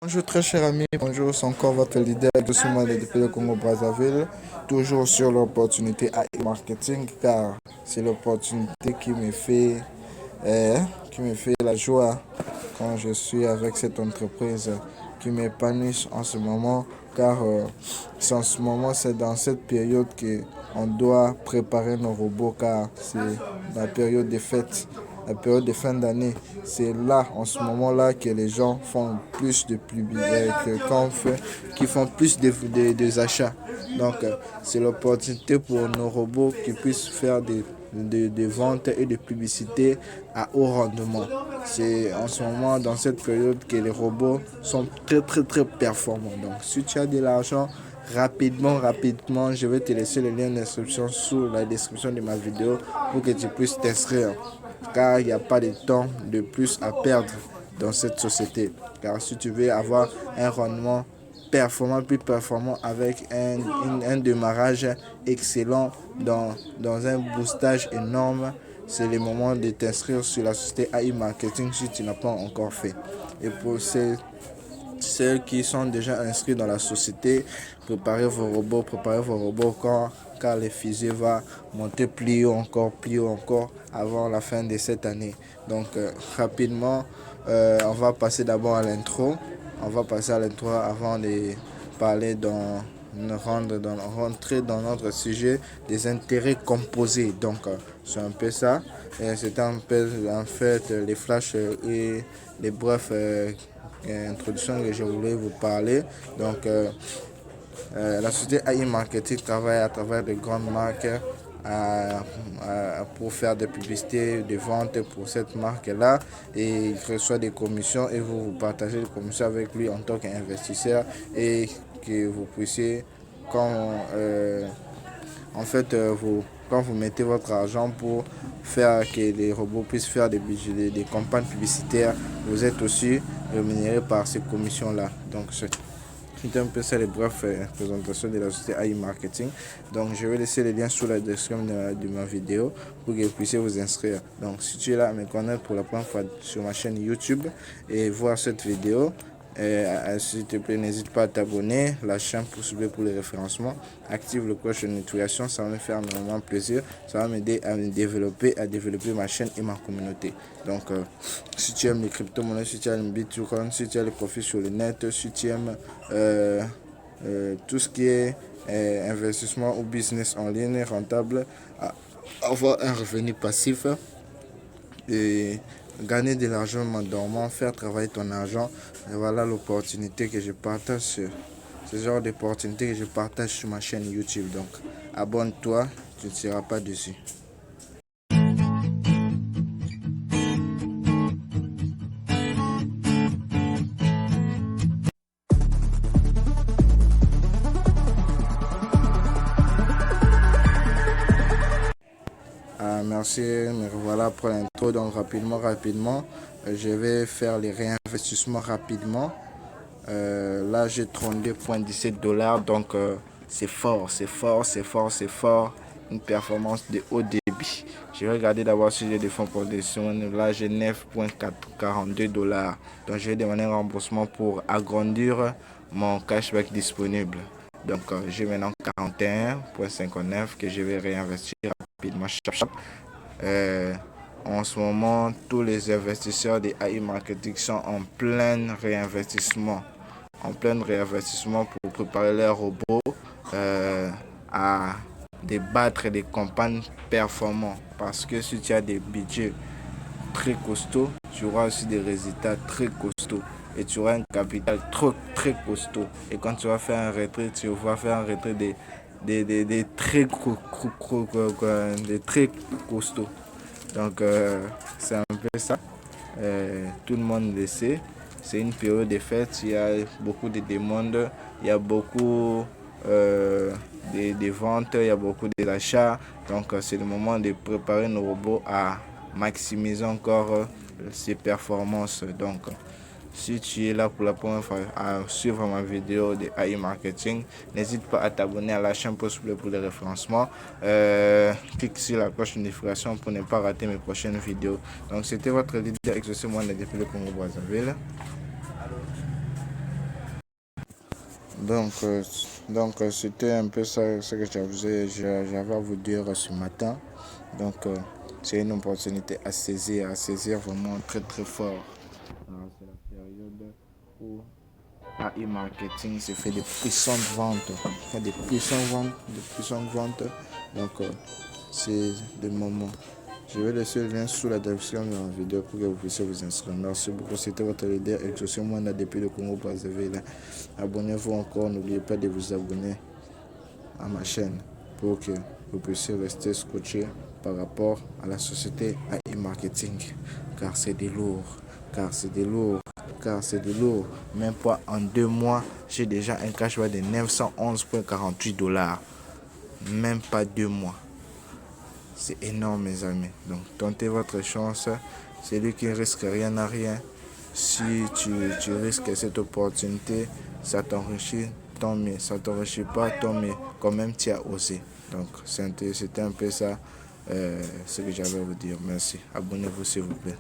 Bonjour très cher ami, bonjour, c'est encore votre leader doucement depuis le Congo Brazzaville, toujours sur l'opportunité AI marketing car c'est l'opportunité qui me fait la joie quand je suis avec cette entreprise qui m'épanouit en ce moment car c'est en ce moment, c'est dans cette période que on doit préparer nos robots car c'est la période des fêtes, la période de fin d'année. C'est là, en ce moment-là, que les gens font plus de publicité, qui font plus des achats. Donc, c'est l'opportunité pour nos robots qui puissent faire des ventes et des publicités à haut rendement. C'est en ce moment, dans cette période, que les robots sont très performants. Donc, si tu as de l'argent, rapidement, je vais te laisser le lien d'inscription sous la description de ma vidéo pour que tu puisses t'inscrire. Car il n'y a pas de temps de plus à perdre dans cette société. Car si tu veux avoir un rendement plus performant avec un démarrage excellent dans un boostage énorme, c'est le moment de t'inscrire sur la société AI Marketing si tu n'as pas encore fait. Et pour ceux qui sont déjà inscrits dans la société, préparez vos robots car les fusées va monter plus haut encore avant la fin de cette année. Donc rapidement, on va passer d'abord à l'intro. On va passer à l'intro avant de parler rentrer dans notre sujet des intérêts composés. Donc c'est un peu ça. C'est un peu en fait les flashs et les brefs introduction que je voulais vous parler. Donc, la société AI Marketing travaille à travers de grandes marques pour faire des publicités, des ventes pour cette marque-là. Et il reçoit des commissions et vous partagez les commissions avec lui en tant qu'investisseur et que vous puissiez, quand, en fait, quand vous mettez votre argent pour faire que les robots puissent faire des campagnes publicitaires, vous êtes aussi rémunéré par ces commissions-là. Donc, c'est un peu ça les brefs présentations de la société AI Marketing. Donc, je vais laisser les liens sous la description de ma vidéo pour que vous puissiez vous inscrire. Donc, si tu es là à me connaître pour la première fois sur ma chaîne YouTube et voir cette vidéo, s'il te plaît, n'hésite pas à t'abonner, la chaîne pour suivre pour les référencements, active le cloche de notification, ça va me faire énormément plaisir, ça va m'aider à me développer, ma chaîne et ma communauté. Donc, si tu aimes les crypto-monnaies, si tu aimes Bitcoin, si tu as les profits sur le net, si tu aimes tout ce qui est investissement ou business en ligne rentable, avoir un revenu passif et gagner de l'argent en dormant, faire travailler ton argent. Et voilà l'opportunité que je partage ce genre d'opportunité que je partage sur ma chaîne YouTube. Donc, abonne-toi, tu ne seras pas déçu. Merci, me revoilà pour l'intro. Donc rapidement, je vais faire les réinvestissements rapidement. Là, j'ai 32,17 $. Donc c'est fort. Une performance de haut débit. Je vais regarder d'abord si j'ai des fonds pour des semaines. Là, j'ai 9,42 $. Donc je vais demander un remboursement pour agrandir mon cashback disponible. Donc j'ai maintenant 41,59 que je vais réinvestir rapidement. En ce moment, tous les investisseurs de AI Marketing sont en plein réinvestissement. Pour préparer leurs robots à débattre des campagnes performantes. Parce que si tu as des budgets très costauds, tu auras aussi des résultats très costauds. Et tu auras un capital très costaud. Et quand tu vas faire un retrait, tu vas faire un retrait des très costauds. Donc c'est un peu ça. Tout le monde le sait. C'est une période de fête. Il y a beaucoup de demandes. Il y a beaucoup de ventes. Il y a beaucoup d'achats. Donc c'est le moment de préparer nos robots à maximiser encore ses performances. Donc si tu es là pour la première fois à suivre ma vidéo de AI Marketing, n'hésite pas à t'abonner à la chaîne pour les référencements. Clique sur la cloche de notification pour ne pas rater mes prochaines vidéos. Donc c'était votre leader exaucé moi depuis le Congo Brazzaville. Donc, euh, c'était un peu ça ce que j'avais à vous dire ce matin. C'est une opportunité à saisir vraiment très très fort. C'est la période où AI Marketing se fait des puissantes ventes. Fait des puissantes ventes, des puissantes ventes. Donc, euh, c'est le moment. Je vais laisser le lien sous la description de la vidéo pour que vous puissiez vous inscrire. Merci beaucoup. C'était votre leader Exaucé Moana depuis le Congo Brazzaville. Abonnez-vous encore. N'oubliez pas de vous abonner à ma chaîne pour que vous puissiez rester scotché par rapport à la société AI Marketing. Car c'est des lourds. Car c'est des lourds. Car c'est de lourd. Même pas en 2 mois, j'ai déjà un cashback de 911,48 $. Même pas 2 mois. C'est énorme, mes amis. Donc, tentez votre chance. Celui qui ne risque rien n'a rien. Si tu risques cette opportunité, ça t'enrichit, tant mieux. Ça t'enrichit pas, tant mieux. Quand même, tu as osé. Donc, c'était un peu ça ce que j'avais à vous dire. Merci. Abonnez-vous, s'il vous plaît.